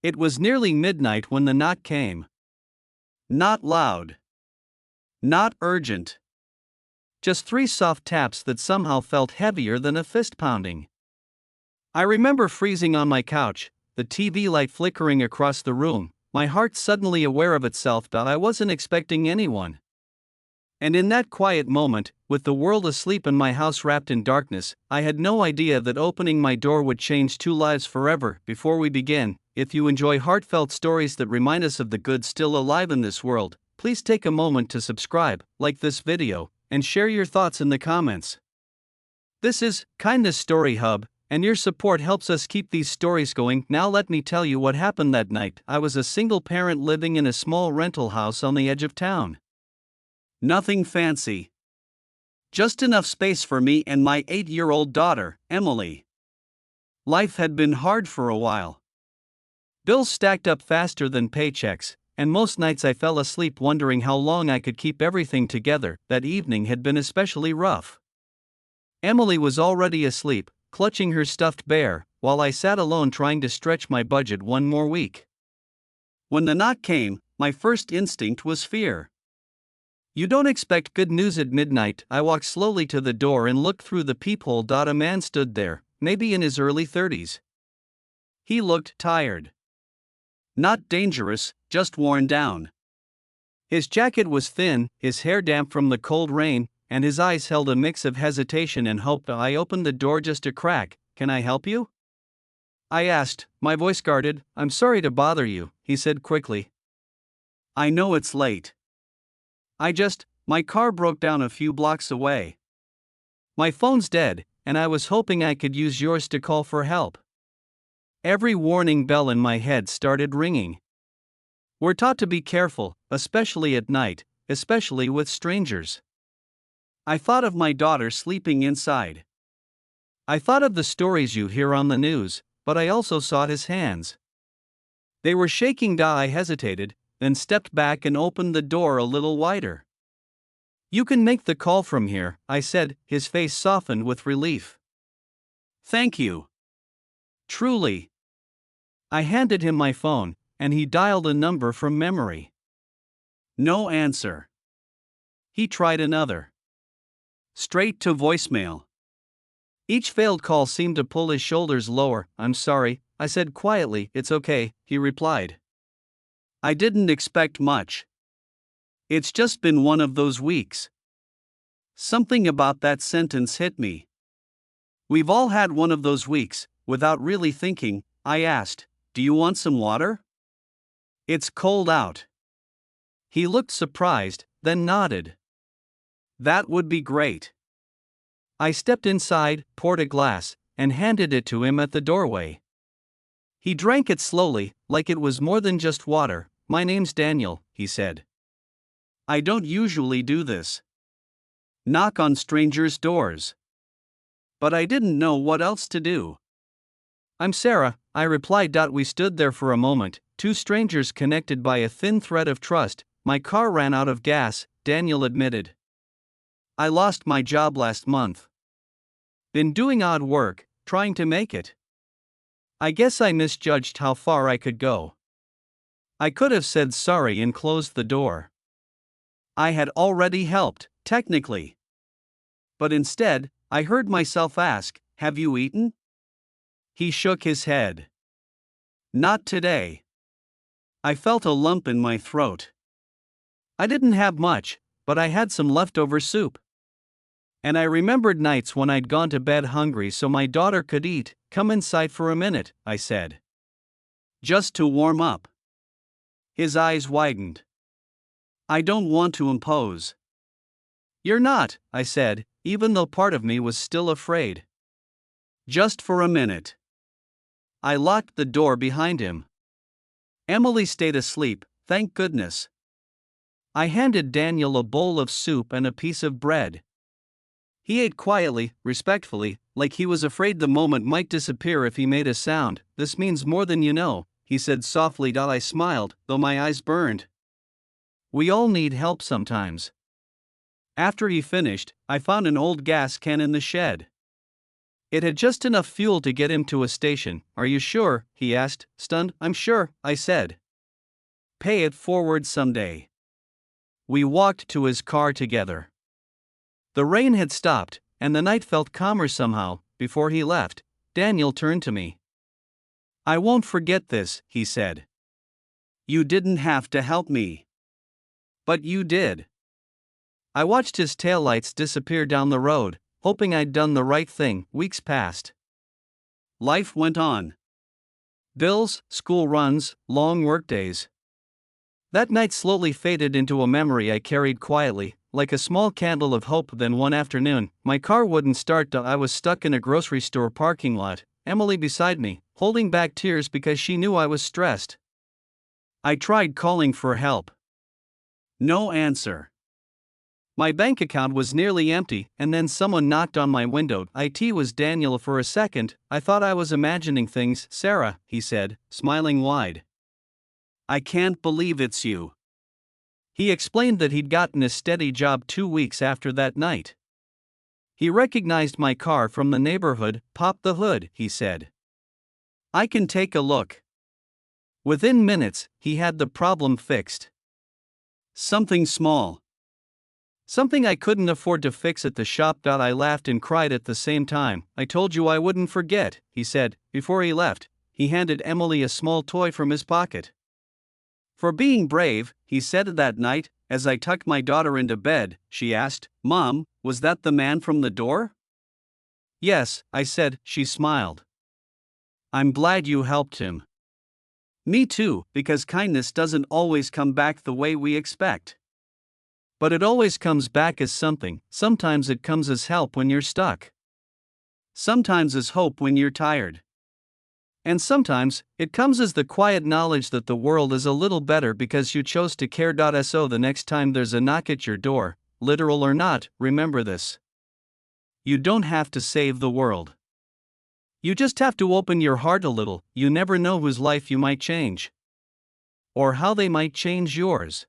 It was nearly midnight when the knock came. Not loud. Not urgent. Just 3 soft taps that somehow felt heavier than a fist pounding. I remember freezing on my couch, the TV light flickering across the room, my heart suddenly aware of itself that I wasn't expecting anyone. And in that quiet moment, with the world asleep and my house wrapped in darkness, I had no idea that opening my door would change 2 lives forever. Before we begin, if you enjoy heartfelt stories that remind us of the good still alive in this world, please take a moment to subscribe, like this video, and share your thoughts in the comments. This is Kindness Story Hub, and your support helps us keep these stories going. Now let me tell you what happened that night. I was a single parent living in a small rental house on the edge of town. Nothing fancy. Just enough space for me and my 8-year-old daughter, Emily. Life had been hard for a while. Bills stacked up faster than paychecks, and most nights I fell asleep wondering how long I could keep everything together. That evening had been especially rough. Emily was already asleep, clutching her stuffed bear, while I sat alone trying to stretch my budget one more week. When the knock came, my first instinct was fear. You don't expect good news at midnight. I walked slowly to the door and looked through the peephole. A man stood there, maybe in his early 30s. He looked tired. Not dangerous, just worn down. His jacket was thin, his hair damp from the cold rain, and his eyes held a mix of hesitation and hope. I opened the door just a crack. "Can I help you?" I asked, my voice guarded. "I'm sorry to bother you," he said quickly. "I know it's late. My car broke down a few blocks away. My phone's dead, and I was hoping I could use yours to call for help." Every warning bell in my head started ringing. We're taught to be careful, especially at night, especially with strangers. I thought of my daughter sleeping inside. I thought of the stories you hear on the news, but I also saw his hands. They were shaking. I hesitated, then stepped back and opened the door a little wider. "You can make the call from here," I said, his face softened with relief. "Thank you. Truly." I handed him my phone, and he dialed a number from memory. No answer. He tried another. Straight to voicemail. Each failed call seemed to pull his shoulders lower. "I'm sorry," I said quietly. "It's okay," he replied. I didn't expect much. "It's just been one of those weeks." Something about that sentence hit me. We've all had one of those weeks. Without really thinking, I asked, "Do you want some water? It's cold out." He looked surprised, then nodded. "That would be great." I stepped inside, poured a glass, and handed it to him at the doorway. He drank it slowly, like it was more than just water. "My name's Daniel," he said. "I don't usually do this. Knock on strangers' doors." But I didn't know what else to do. "I'm Sarah," I replied. We stood there for a moment, 2 strangers connected by a thin thread of trust. "My car ran out of gas," Daniel admitted. "I lost my job last month. Been doing odd work, trying to make it. I guess I misjudged how far I could go. I could have said sorry and closed the door. I had already helped, technically. But instead, I heard myself ask, 'Have you eaten?' He shook his head. "Not today." I felt a lump in my throat. I didn't have much, but I had some leftover soup. And I remembered nights when I'd gone to bed hungry so my daughter could eat. "Come inside for a minute," I said. "Just to warm up." His eyes widened. "I don't want to impose." "You're not," I said, even though part of me was still afraid. "Just for a minute." I locked the door behind him. Emily stayed asleep, thank goodness. I handed Daniel a bowl of soup and a piece of bread. He ate quietly, respectfully, like he was afraid the moment might disappear if he made a sound. "This means more than you know," he said softly. I smiled, though my eyes burned. We all need help sometimes. After he finished, I found an old gas can in the shed. It had just enough fuel to get him to a station. Are you sure? He asked, stunned. I'm sure, I said. Pay it forward someday. We walked to his car together. The rain had stopped, and the night felt calmer somehow. Before he left, Daniel turned to me. I won't forget this, he said. You didn't have to help me. But you did. I watched his taillights disappear down the road, hoping I'd done the right thing. Weeks passed. Life went on. Bills, school runs, long workdays. That night slowly faded into a memory I carried quietly, like a small candle of hope. Then one afternoon, my car wouldn't start. I was stuck in a grocery store parking lot, Emily beside me, holding back tears because she knew I was stressed. I tried calling for help. No answer. My bank account was nearly empty, and then someone knocked on my window. It was Daniel. For a second, I thought I was imagining things. Sarah, he said, smiling wide. I can't believe it's you. He explained that he'd gotten a steady job 2 weeks after that night. He recognized my car from the neighborhood. Pop the hood, he said. I can take a look. Within minutes, he had the problem fixed. Something small. Something I couldn't afford to fix at the shop. I laughed and cried at the same time. I told you I wouldn't forget, he said. Before he left, he handed Emily a small toy from his pocket. For being brave, he said. That night, as I tucked my daughter into bed, she asked, Mom, was that the man from the door? Yes, I said. She smiled. I'm glad you helped him. Me too, because kindness doesn't always come back the way we expect. But it always comes back as something. Sometimes it comes as help when you're stuck. Sometimes as hope when you're tired. And sometimes, it comes as the quiet knowledge that the world is a little better because you chose to care. So the next time there's a knock at your door, literal or not, remember this. You don't have to save the world. You just have to open your heart a little. You never know whose life you might change. Or how they might change yours.